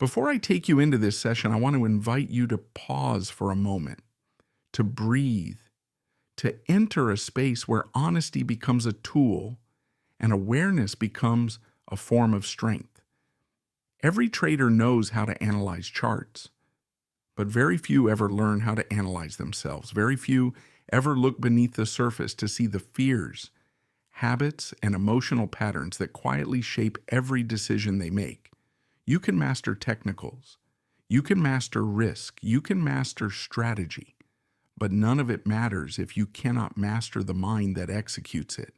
Before I take you into this session, I want to invite you to pause for a moment, to breathe, to enter a space where honesty becomes a tool and awareness becomes a form of strength. Every trader knows how to analyze charts, but very few ever learn how to analyze themselves. Very few ever look beneath the surface to see the fears, habits, and emotional patterns that quietly shape every decision they make. You can master technicals, you can master risk, you can master strategy, but none of it matters if you cannot master the mind that executes it.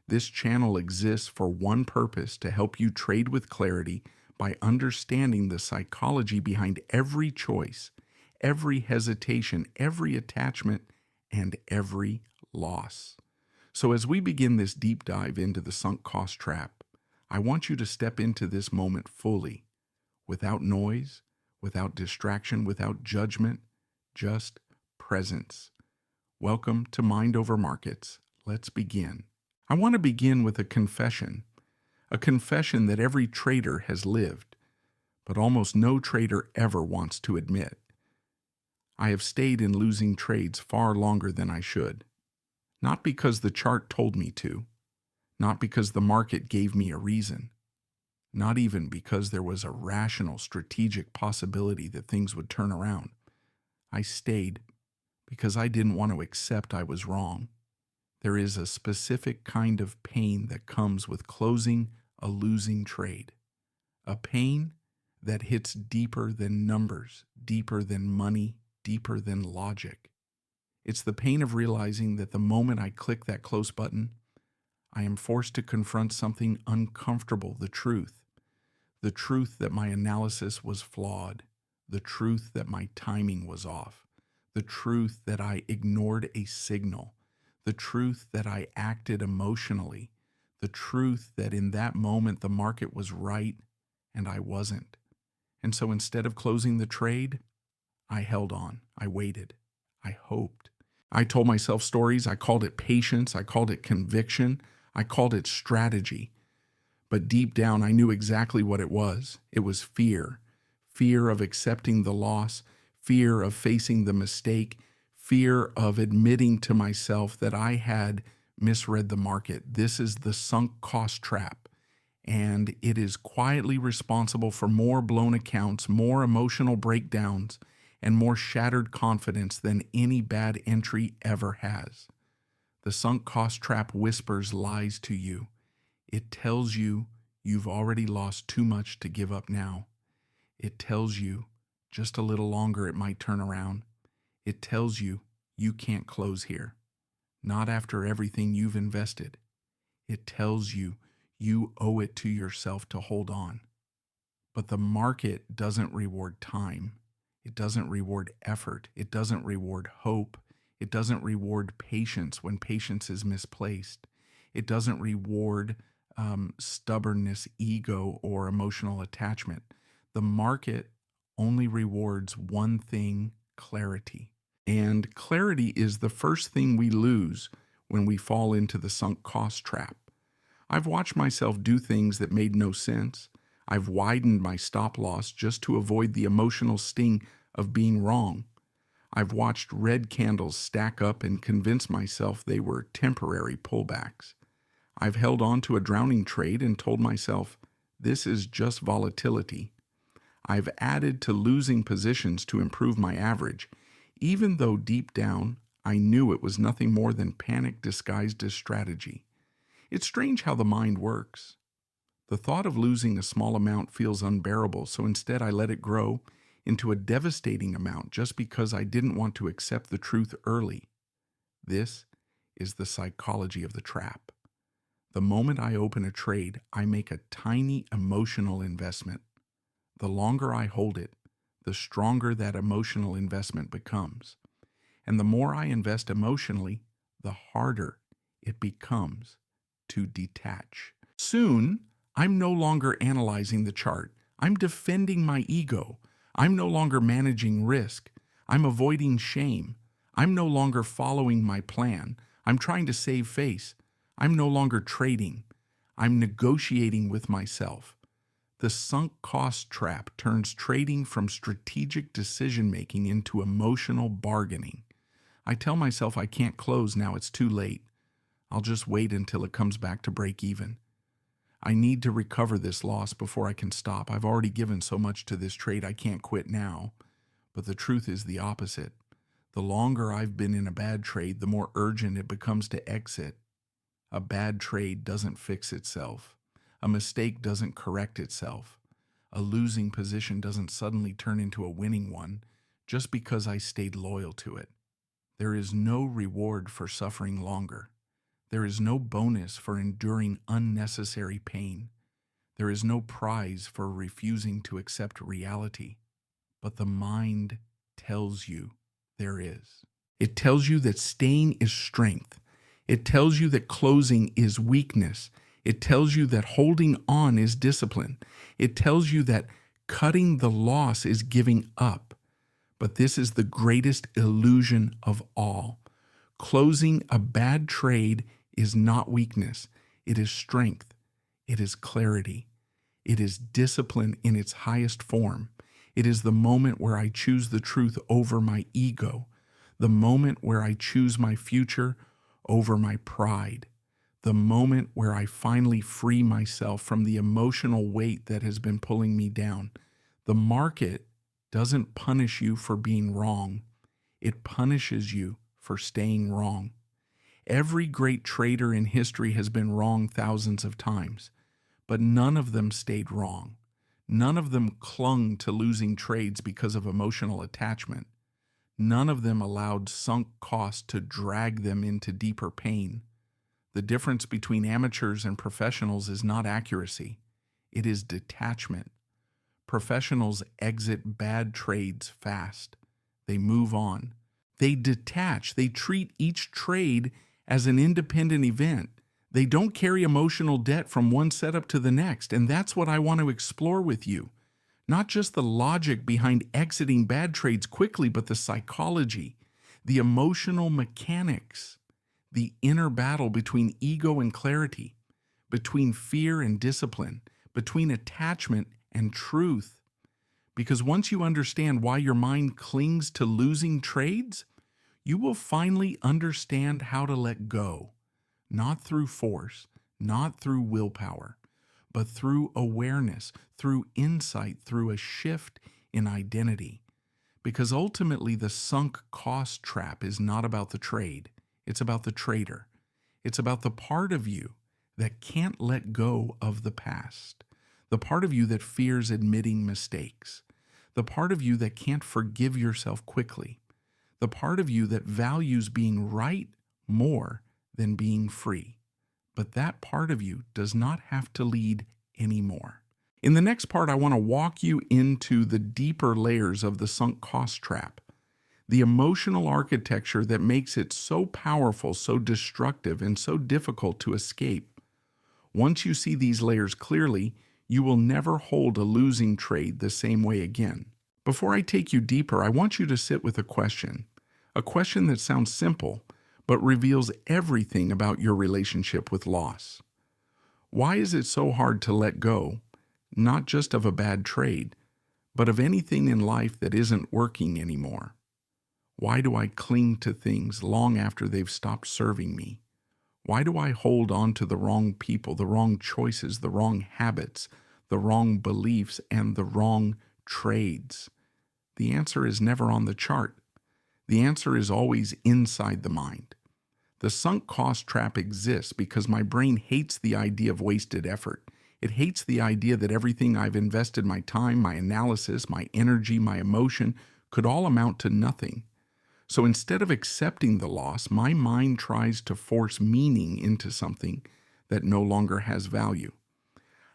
This channel exists for one purpose: to help you trade with clarity by understanding the psychology behind every choice, every hesitation, every attachment, and every loss. So as we begin this deep dive into the sunk cost trap, I want you to step into this moment fully, without noise, without distraction, without judgment, just presence. Welcome to Mind Over Markets. Let's begin. I want to begin with a confession that every trader has lived, but almost no trader ever wants to admit. I have stayed in losing trades far longer than I should, not because the chart told me to, not because the market gave me a reason, not even because there was a rational, strategic possibility that things would turn around. I stayed because I didn't want to accept I was wrong. There is a specific kind of pain that comes with closing a losing trade, a pain that hits deeper than numbers, deeper than money, deeper than logic. It's the pain of realizing that the moment I click that close button, I am forced to confront something uncomfortable, the truth that my analysis was flawed, the truth that my timing was off, the truth that I ignored a signal, the truth that I acted emotionally, the truth that in that moment the market was right and I wasn't. And so instead of closing the trade, I held on, I waited, I hoped. I told myself stories. I called it patience, I called it conviction, I called it strategy. But deep down, I knew exactly what it was. It was fear. Fear of accepting the loss, fear of facing the mistake, fear of admitting to myself that I had misread the market. This is the sunk cost trap, and it is quietly responsible for more blown accounts, more emotional breakdowns, and more shattered confidence than any bad entry ever has. The sunk cost trap whispers lies to you. It tells you you've already lost too much to give up now. It tells you just a little longer it might turn around. It tells you you can't close here, not after everything you've invested. It tells you you owe it to yourself to hold on. But the market doesn't reward time. It doesn't reward effort. It doesn't reward hope. It doesn't reward patience when patience is misplaced. It doesn't reward stubbornness, ego, or emotional attachment. The market only rewards one thing: clarity. And clarity is the first thing we lose when we fall into the sunk cost trap. I've watched myself do things that made no sense. I've widened my stop loss just to avoid the emotional sting of being wrong. I've watched red candles stack up and convince myself they were temporary pullbacks. I've held on to a drowning trade and told myself, this is just volatility. I've added to losing positions to improve my average, even though deep down I knew it was nothing more than panic disguised as strategy. It's strange how the mind works. The thought of losing a small amount feels unbearable, so instead I let it grow into a devastating amount just because I didn't want to accept the truth early. This is the psychology of the trap. The moment I open a trade, I make a tiny emotional investment. The longer I hold it, the stronger that emotional investment becomes. And the more I invest emotionally, the harder it becomes to detach. Soon, I'm no longer analyzing the chart. I'm defending my ego. I'm no longer managing risk. I'm avoiding shame. I'm no longer following my plan. I'm trying to save face. I'm no longer trading. I'm negotiating with myself. The sunk cost trap turns trading from strategic decision-making into emotional bargaining. I tell myself I can't close now, it's too late. I'll just wait until it comes back to break even. I need to recover this loss before I can stop. I've already given so much to this trade, I can't quit now. But the truth is the opposite. The longer I've been in a bad trade, the more urgent it becomes to exit. A bad trade doesn't fix itself. A mistake doesn't correct itself. A losing position doesn't suddenly turn into a winning one just because I stayed loyal to it. There is no reward for suffering longer. There is no bonus for enduring unnecessary pain. There is no prize for refusing to accept reality. But the mind tells you there is. It tells you that staying is strength. It tells you that closing is weakness. It tells you that holding on is discipline. It tells you that cutting the loss is giving up. But this is the greatest illusion of all. Closing a bad trade is not weakness. It is strength. It is clarity. It is discipline in its highest form. It is the moment where I choose the truth over my ego, the moment where I choose my future over my pride, the moment where I finally free myself from the emotional weight that has been pulling me down. The market doesn't punish you for being wrong. It punishes you for staying wrong. Every great trader in history has been wrong thousands of times, but none of them stayed wrong. None of them clung to losing trades because of emotional attachment. None of them allowed sunk cost to drag them into deeper pain. The difference between amateurs and professionals is not accuracy. It is detachment. Professionals exit bad trades fast. They move on. They detach. They treat each trade as an independent event. They don't carry emotional debt from one setup to the next, and that's what I want to explore with you. Not just the logic behind exiting bad trades quickly, but the psychology, the emotional mechanics, the inner battle between ego and clarity, between fear and discipline, between attachment and truth. Because once you understand why your mind clings to losing trades, you will finally understand how to let go, not through force, not through willpower, but through awareness, through insight, through a shift in identity. Because ultimately, the sunk cost trap is not about the trade. It's about the trader. It's about the part of you that can't let go of the past, the part of you that fears admitting mistakes, the part of you that can't forgive yourself quickly, the part of you that values being right more than being free. But that part of you does not have to lead anymore. In the next part, I want to walk you into the deeper layers of the sunk cost trap, the emotional architecture that makes it so powerful, so destructive, and so difficult to escape. Once you see these layers clearly, you will never hold a losing trade the same way again. Before I take you deeper, I want you to sit with a question that sounds simple, but reveals everything about your relationship with loss. Why is it so hard to let go, not just of a bad trade, but of anything in life that isn't working anymore? Why do I cling to things long after they've stopped serving me? Why do I hold on to the wrong people, the wrong choices, the wrong habits, the wrong beliefs, and the wrong trades? The answer is never on the chart. The answer is always inside the mind. The sunk cost trap exists because my brain hates the idea of wasted effort. It hates the idea that everything I've invested my time, my analysis, my energy, my emotion could all amount to nothing. So instead of accepting the loss, my mind tries to force meaning into something that no longer has value.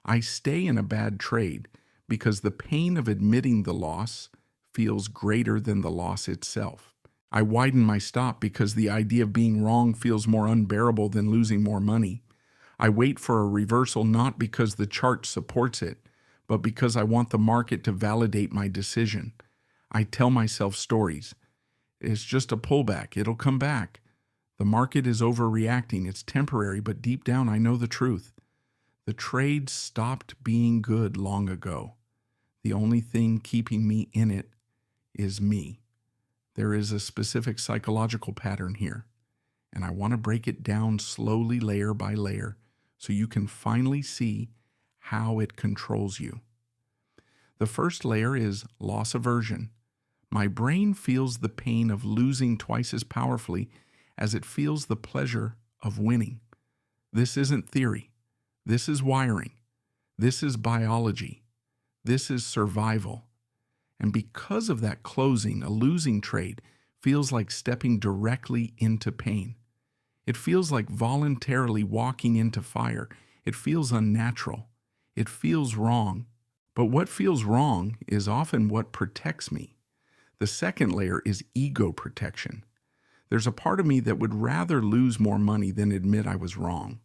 I stay in a bad trade because the pain of admitting the loss feels greater than the loss itself. I widen my stop because the idea of being wrong feels more unbearable than losing more money. I wait for a reversal not because the chart supports it, but because I want the market to validate my decision. I tell myself stories. It's just a pullback. It'll come back. The market is overreacting. It's temporary, but deep down I know the truth. The trade stopped being good long ago. The only thing keeping me in it is me. There is a specific psychological pattern here, and I want to break it down slowly, layer by layer, so you can finally see how it controls you. The first layer is loss aversion. My brain feels the pain of losing twice as powerfully as it feels the pleasure of winning. This isn't theory. This is wiring. This is biology. This is survival. And because of that closing, a losing trade feels like stepping directly into pain. It feels like voluntarily walking into fire. It feels unnatural. It feels wrong. But what feels wrong is often what protects me. The second layer is ego protection. There's a part of me that would rather lose more money than admit I was wrong.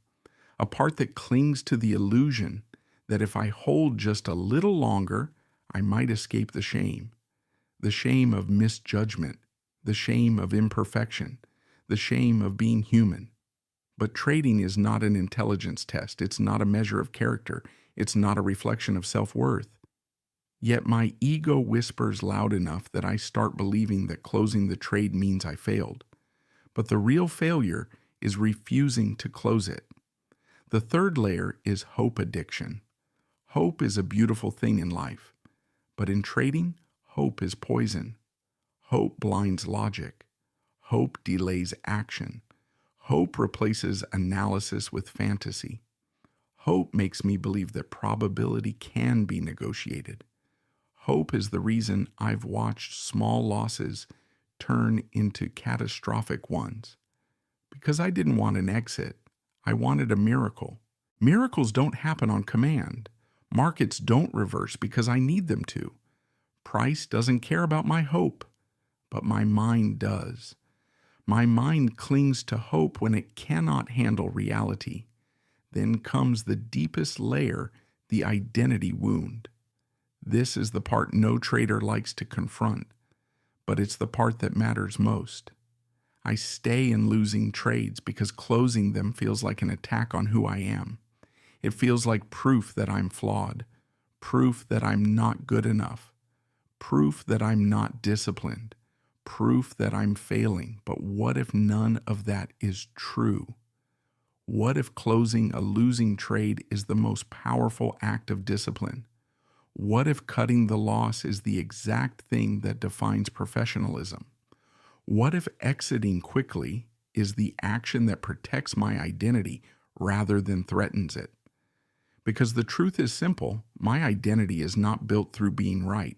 A part that clings to the illusion that if I hold just a little longer, I might escape the shame of misjudgment, the shame of imperfection, the shame of being human. But trading is not an intelligence test. It's not a measure of character. It's not a reflection of self-worth. Yet my ego whispers loud enough that I start believing that closing the trade means I failed. But the real failure is refusing to close it. The third layer is hope addiction. Hope is a beautiful thing in life. But in trading, hope is poison. Hope blinds logic. Hope delays action. Hope replaces analysis with fantasy. Hope makes me believe that probability can be negotiated. Hope is the reason I've watched small losses turn into catastrophic ones. Because I didn't want an exit, I wanted a miracle. Miracles don't happen on command. Markets don't reverse because I need them to. Price doesn't care about my hope, but my mind does. My mind clings to hope when it cannot handle reality. Then comes the deepest layer, the identity wound. This is the part no trader likes to confront, but it's the part that matters most. I stay in losing trades because closing them feels like an attack on who I am. It feels like proof that I'm flawed, proof that I'm not good enough, proof that I'm not disciplined, proof that I'm failing. But what if none of that is true? What if closing a losing trade is the most powerful act of discipline? What if cutting the loss is the exact thing that defines professionalism? What if exiting quickly is the action that protects my identity rather than threatens it? Because the truth is simple, my identity is not built through being right.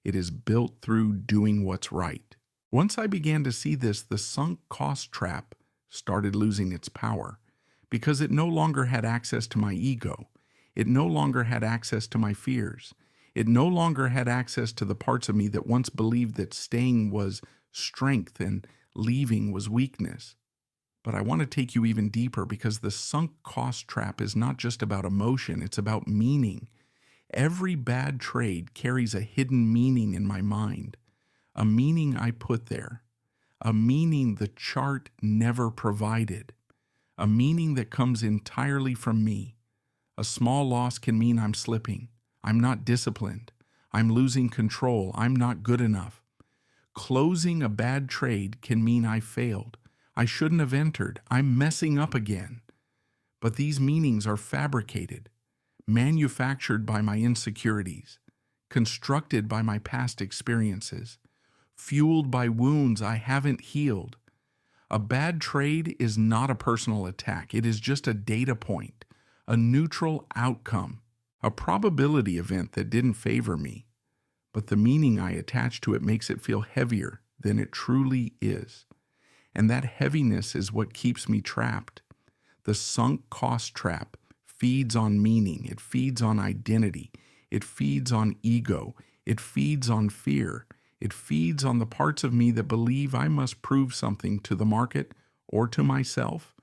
It is built through doing what's right. Once I began to see this, the sunk cost trap started losing its power because it no longer had access to my ego. It no longer had access to my fears. It no longer had access to the parts of me that once believed that staying was strength and leaving was weakness. But I want to take you even deeper because the sunk cost trap is not just about emotion, it's about meaning. Every bad trade carries a hidden meaning in my mind, a meaning I put there, a meaning the chart never provided, a meaning that comes entirely from me. A small loss can mean I'm slipping, I'm not disciplined, I'm losing control, I'm not good enough. Closing a bad trade can mean I failed, I shouldn't have entered, I'm messing up again. But these meanings are fabricated, manufactured by my insecurities, constructed by my past experiences, fueled by wounds I haven't healed. A bad trade is not a personal attack, it is just a data point, a neutral outcome, a probability event that didn't favor me. But the meaning I attach to it makes it feel heavier than it truly is. And that heaviness is what keeps me trapped. The sunk cost trap feeds on meaning, it feeds on identity, it feeds on ego, it feeds on fear, it feeds on the parts of me that believe I must prove something to the market or to myself.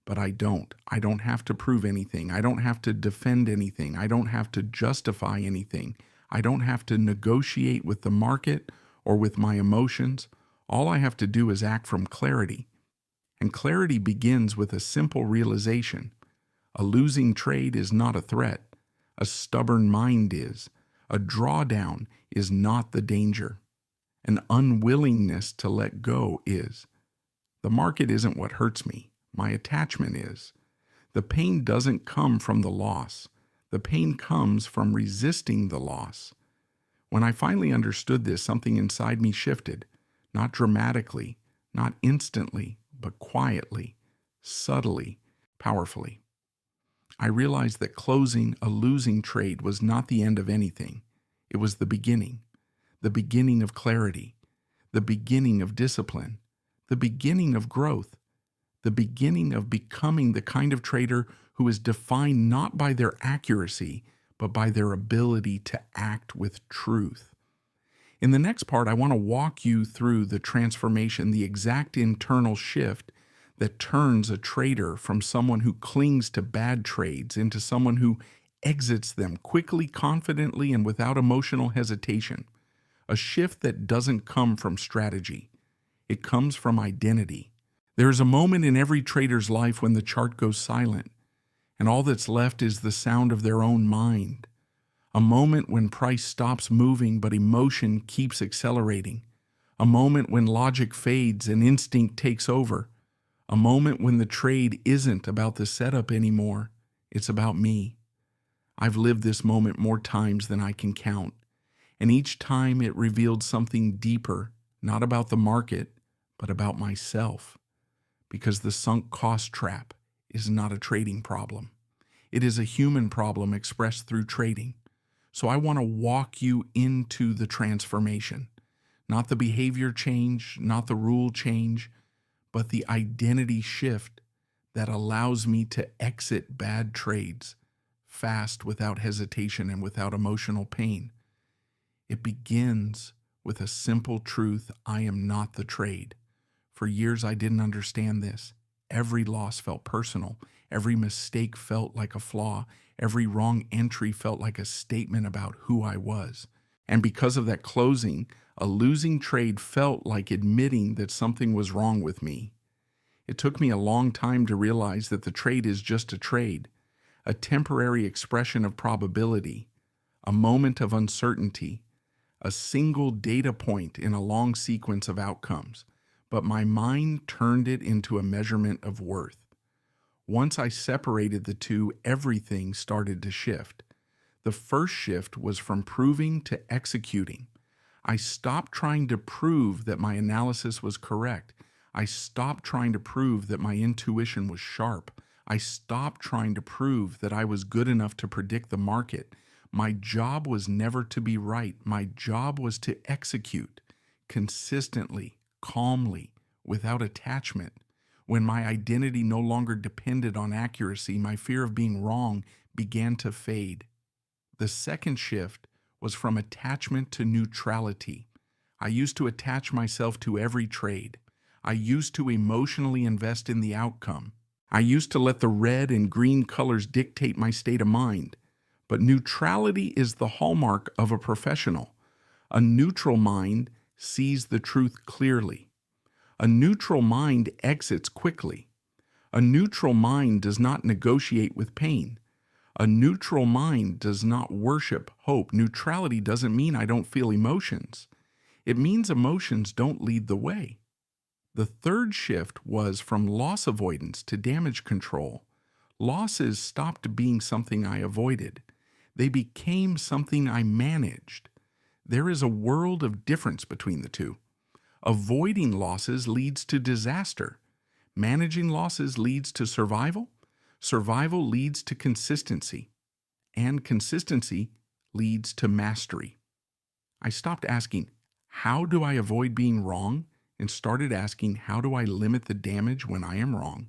But I don't. I don't have to prove anything. I don't have to defend anything. I don't have to justify anything. I don't have to negotiate with the market or with my emotions. All I have to do is act from clarity. And clarity begins with a simple realization. A losing trade is not a threat. A stubborn mind is. A drawdown is not the danger. An unwillingness to let go is. The market isn't what hurts me. My attachment is. The pain doesn't come from the loss. The pain comes from resisting the loss. When I finally understood this, something inside me shifted, not dramatically, not instantly, but quietly, subtly, powerfully. I realized that closing a losing trade was not the end of anything. It was the beginning of clarity, the beginning of discipline, the beginning of growth, the beginning of becoming the kind of trader who is defined not by their accuracy, but by their ability to act with truth. In the next part, I want to walk you through the transformation, the exact internal shift that turns a trader from someone who clings to bad trades into someone who exits them quickly, confidently, and without emotional hesitation. A shift that doesn't come from strategy. It comes from identity. There is a moment in every trader's life when the chart goes silent, and all that's left is the sound of their own mind. A moment when price stops moving but emotion keeps accelerating. A moment when logic fades and instinct takes over. A moment when the trade isn't about the setup anymore. It's about me. I've lived this moment more times than I can count, and each time it revealed something deeper, not about the market, but about myself. Because the sunk cost trap is not a trading problem. It is a human problem expressed through trading. So I want to walk you into the transformation, not the behavior change, not the rule change, but the identity shift that allows me to exit bad trades fast, without hesitation and without emotional pain. It begins with a simple truth: I am not the trade. For years I didn't understand this. Every loss felt personal. Every mistake felt like a flaw. Every wrong entry felt like a statement about who I was. And because of that closing, a losing trade felt like admitting that something was wrong with me. It took me a long time to realize that the trade is just a trade, a temporary expression of probability, a moment of uncertainty, a single data point in a long sequence of outcomes. But my mind turned it into a measurement of worth. Once I separated the two, everything started to shift. The first shift was from proving to executing. I stopped trying to prove that my analysis was correct. I stopped trying to prove that my intuition was sharp. I stopped trying to prove that I was good enough to predict the market. My job was never to be right. My job was to execute consistently, calmly, without attachment. When my identity no longer depended on accuracy, my fear of being wrong began to fade. The second shift was from attachment to neutrality. I used to attach myself to every trade. I used to emotionally invest in the outcome. I used to let the red and green colors dictate my state of mind. But neutrality is the hallmark of a professional. A neutral mind sees the truth clearly. A neutral mind exits quickly. A neutral mind does not negotiate with pain. A neutral mind does not worship hope. Neutrality doesn't mean I don't feel emotions. It means emotions don't lead the way. The third shift was from loss avoidance to damage control. Losses stopped being something I avoided. They became something I managed. There is a world of difference between the two. Avoiding losses leads to disaster. Managing losses leads to survival. Survival leads to consistency. And consistency leads to mastery. I stopped asking, how do I avoid being wrong? And started asking, how do I limit the damage when I am wrong?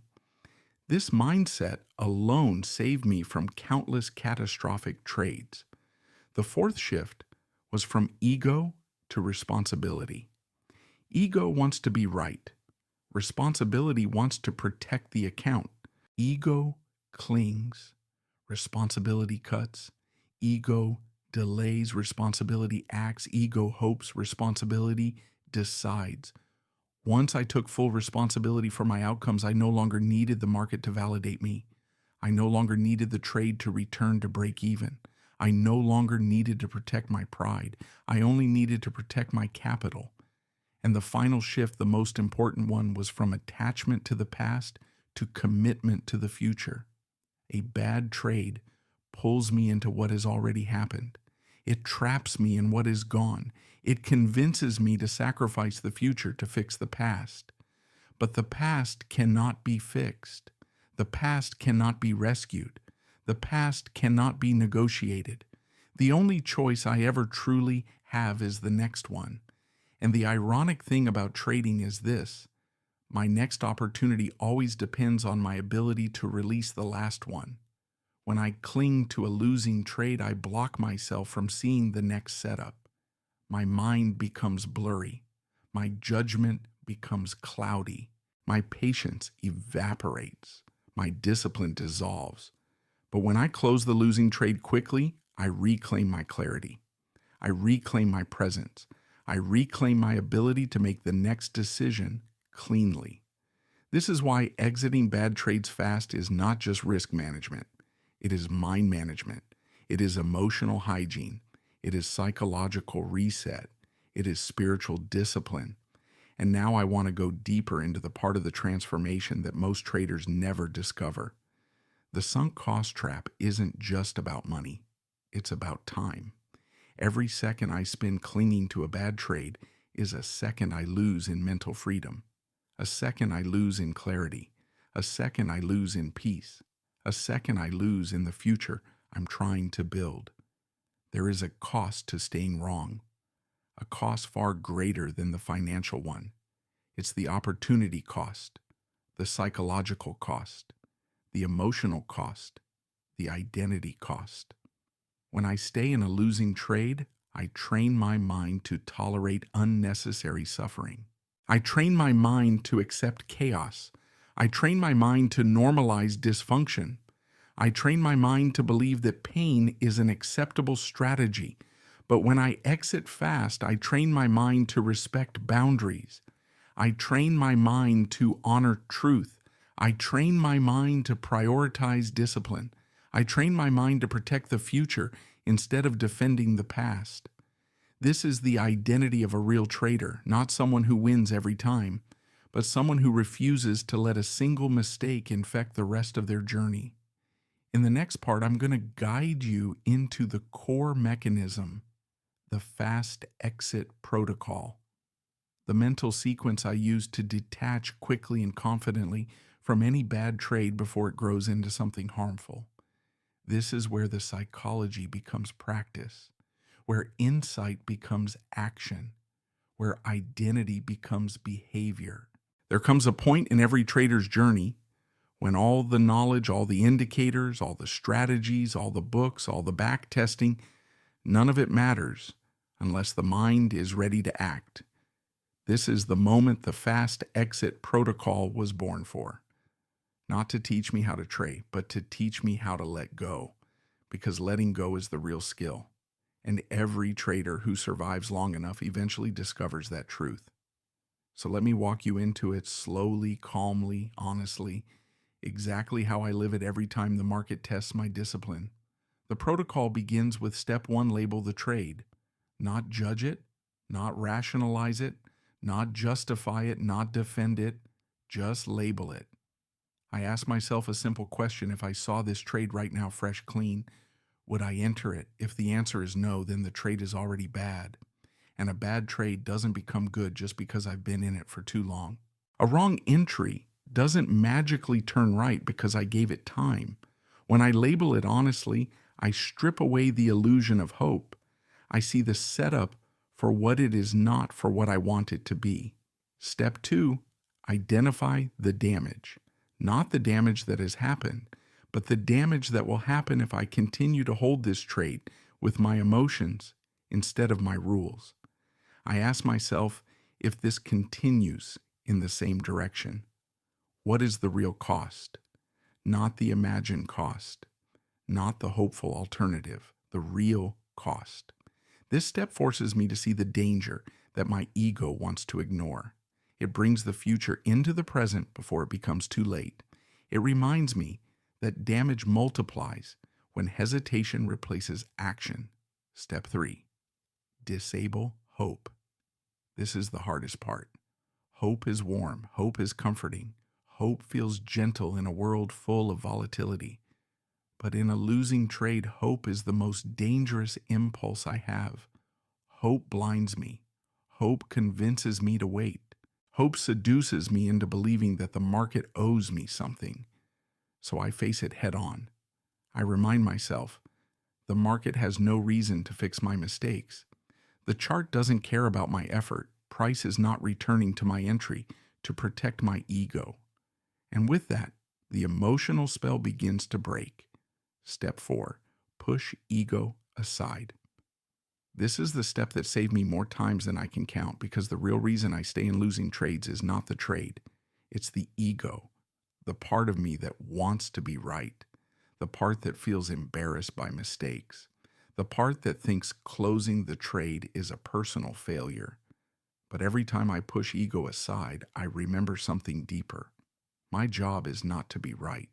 This mindset alone saved me from countless catastrophic trades. The fourth shift was from ego to responsibility. Ego wants to be right. Responsibility wants to protect the account. Ego clings. Responsibility cuts. Ego delays. Responsibility acts. Ego hopes. Responsibility decides. Once I took full responsibility for my outcomes, I no longer needed the market to validate me. I no longer needed the trade to return to break even. I no longer needed to protect my pride. I only needed to protect my capital. And the final shift, the most important one, was from attachment to the past to commitment to the future. A bad trade pulls me into what has already happened. It traps me in what is gone. It convinces me to sacrifice the future to fix the past. But the past cannot be fixed. The past cannot be rescued. The past cannot be negotiated. The only choice I ever truly have is the next one. And the ironic thing about trading is this: my next opportunity always depends on my ability to release the last one. When I cling to a losing trade, I block myself from seeing the next setup. My mind becomes blurry. My judgment becomes cloudy. My patience evaporates. My discipline dissolves. But when I close the losing trade quickly, I reclaim my clarity. I reclaim my presence. I reclaim my ability to make the next decision cleanly. This is why exiting bad trades fast is not just risk management. It is mind management. It is emotional hygiene. It is psychological reset. It is spiritual discipline. And now I want to go deeper into the part of the transformation that most traders never discover. The sunk cost trap isn't just about money. It's about time. Every second I spend clinging to a bad trade is a second I lose in mental freedom. A second I lose in clarity. A second I lose in peace. A second I lose in the future I'm trying to build. There is a cost to staying wrong, a cost far greater than the financial one. It's the opportunity cost, the psychological cost, the emotional cost, the identity cost. When I stay in a losing trade, I train my mind to tolerate unnecessary suffering. I train my mind to accept chaos. I train my mind to normalize dysfunction. I train my mind to believe that pain is an acceptable strategy. But when I exit fast, I train my mind to respect boundaries. I train my mind to honor truth. I train my mind to prioritize discipline. I train my mind to protect the future instead of defending the past. This is the identity of a real trader, not someone who wins every time, but someone who refuses to let a single mistake infect the rest of their journey. In the next part, I'm going to guide you into the core mechanism, the fast exit protocol, the mental sequence I use to detach quickly and confidently from any bad trade before it grows into something harmful. This is where the psychology becomes practice, where insight becomes action, where identity becomes behavior. There comes a point in every trader's journey when all the knowledge, all the indicators, all the strategies, all the books, all the back testing, none of it matters unless the mind is ready to act. This is the moment the fast exit protocol was born for. Not to teach me how to trade, but to teach me how to let go, because letting go is the real skill. And every trader who survives long enough eventually discovers that truth. So let me walk you into it slowly, calmly, honestly, exactly how I live it every time the market tests my discipline. The protocol begins with step 1, label the trade. Not judge it, not rationalize it, not justify it, not defend it, just label it. I ask myself a simple question: if I saw this trade right now fresh, clean, would I enter it? If the answer is no, then the trade is already bad. And a bad trade doesn't become good just because I've been in it for too long. A wrong entry doesn't magically turn right because I gave it time. When I label it honestly, I strip away the illusion of hope. I see the setup for what it is, not for what I want it to be. Step 2, identify the damage. Not the damage that has happened, but the damage that will happen if I continue to hold this trade with my emotions instead of my rules. I ask myself, if this continues in the same direction, what is the real cost? Not the imagined cost, not the hopeful alternative, the real cost. This step forces me to see the danger that my ego wants to ignore. It brings the future into the present before it becomes too late. It reminds me that damage multiplies when hesitation replaces action. Step 3. Disable hope. This is the hardest part. Hope is warm. Hope is comforting. Hope feels gentle in a world full of volatility. But in a losing trade, hope is the most dangerous impulse I have. Hope blinds me. Hope convinces me to wait. Hope seduces me into believing that the market owes me something. So I face it head on. I remind myself, the market has no reason to fix my mistakes. The chart doesn't care about my effort. Price is not returning to my entry to protect my ego. And with that, the emotional spell begins to break. Step 4. Push ego aside. This is the step that saved me more times than I can count, because the real reason I stay in losing trades is not the trade. It's the ego, the part of me that wants to be right, the part that feels embarrassed by mistakes, the part that thinks closing the trade is a personal failure. But every time I push ego aside, I remember something deeper. My job is not to be right.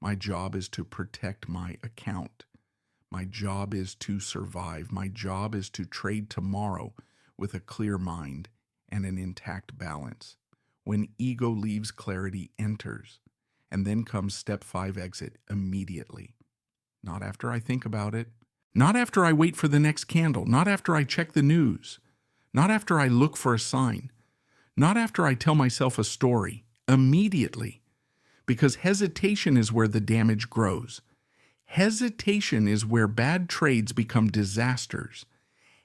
My job is to protect my account. My job is to survive. My job is to trade tomorrow with a clear mind and an intact balance. When ego leaves, clarity enters. And then comes step 5, exit immediately. Not after I think about it. Not after I wait for the next candle. Not after I check the news. Not after I look for a sign. Not after I tell myself a story. Immediately. Because hesitation is where the damage grows. Hesitation is where bad trades become disasters.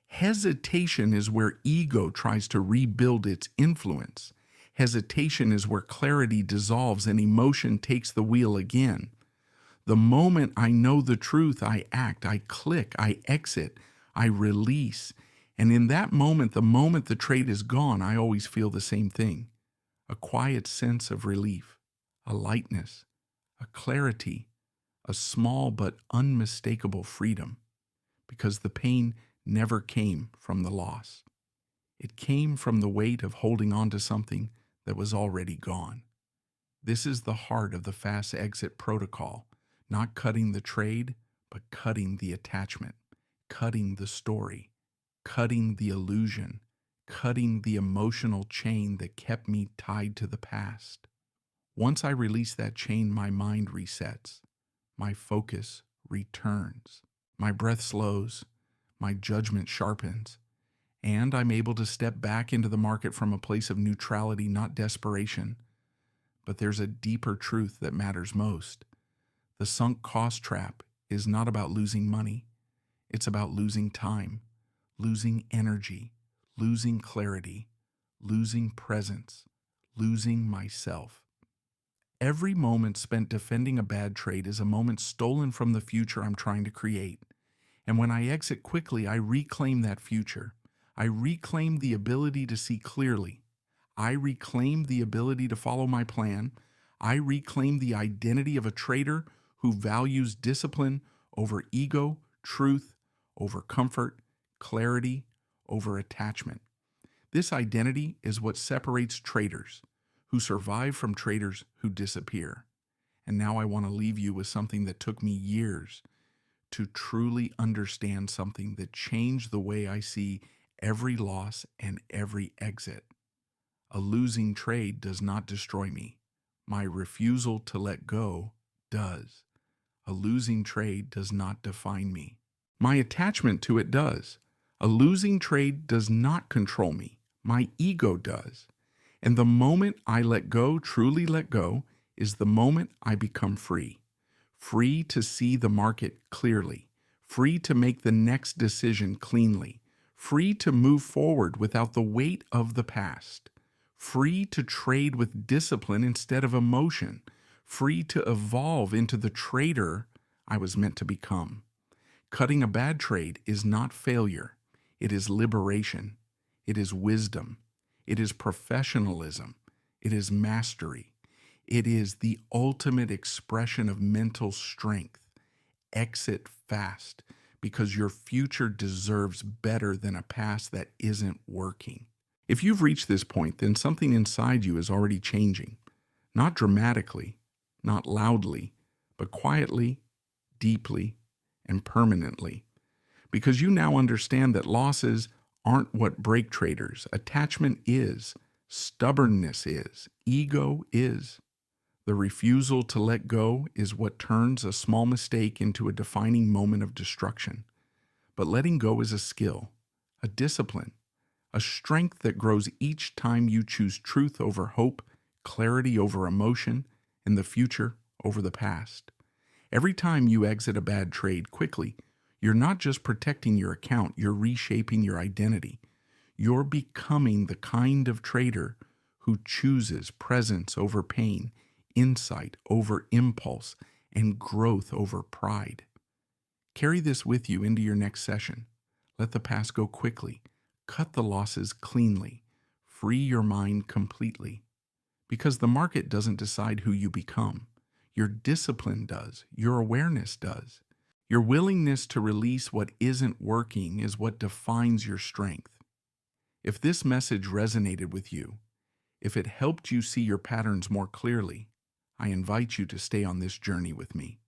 Hesitation is where ego tries to rebuild its influence. Hesitation is where clarity dissolves and emotion takes the wheel again. The moment I know the truth, I act, I click, I exit, I release. And in that moment, the moment the trade is gone, I always feel the same thing. A quiet sense of relief, a lightness, a clarity, a small but unmistakable freedom, because the pain never came from the loss. It came from the weight of holding on to something that was already gone. This is the heart of the fast exit protocol, not cutting the trade, but cutting the attachment, cutting the story, cutting the illusion, cutting the emotional chain that kept me tied to the past. Once I release that chain, my mind resets. My focus returns. My breath slows. My judgment sharpens. And I'm able to step back into the market from a place of neutrality, not desperation. But there's a deeper truth that matters most. The sunk cost trap is not about losing money. It's about losing time, losing energy, losing clarity, losing presence, losing myself. Every moment spent defending a bad trade is a moment stolen from the future I'm trying to create. And when I exit quickly, I reclaim that future. I reclaim the ability to see clearly. I reclaim the ability to follow my plan. I reclaim the identity of a trader who values discipline over ego, truth over comfort, clarity over attachment. This identity is what separates traders who survive from traders who disappear. And now I want to leave you with something that took me years to truly understand, something that changed the way I see every loss and every exit. A losing trade does not destroy me. My refusal to let go does. A losing trade does not define me. My attachment to it does. A losing trade does not control me. My ego does. And the moment I let go, truly let go, is the moment I become free. Free to see the market clearly. Free to make the next decision cleanly. Free to move forward without the weight of the past. Free to trade with discipline instead of emotion. Free to evolve into the trader I was meant to become. Cutting a bad trade is not failure. It is liberation. It is wisdom. It is professionalism. It is mastery. It is the ultimate expression of mental strength. Exit fast, because your future deserves better than a past that isn't working. If you've reached this point, then something inside you is already changing. Not dramatically, not loudly, but quietly, deeply, and permanently, because you now understand that losses aren't what break traders. Attachment is, stubbornness is, ego is. The refusal to let go is what turns a small mistake into a defining moment of destruction. But letting go is a skill, a discipline, a strength that grows each time you choose truth over hope, clarity over emotion, and the future over the past. Every time you exit a bad trade quickly, you're not just protecting your account, you're reshaping your identity. You're becoming the kind of trader who chooses presence over pain, insight over impulse, and growth over pride. Carry this with you into your next session. Let the past go quickly. Cut the losses cleanly. Free your mind completely. Because the market doesn't decide who you become. Your discipline does. Your awareness does. Your willingness to release what isn't working is what defines your strength. If this message resonated with you, if it helped you see your patterns more clearly, I invite you to stay on this journey with me.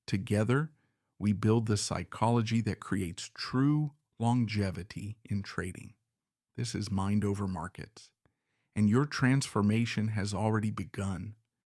Together, we build the psychology that creates true longevity in trading. This is Mind Over Markets, and your transformation has already begun.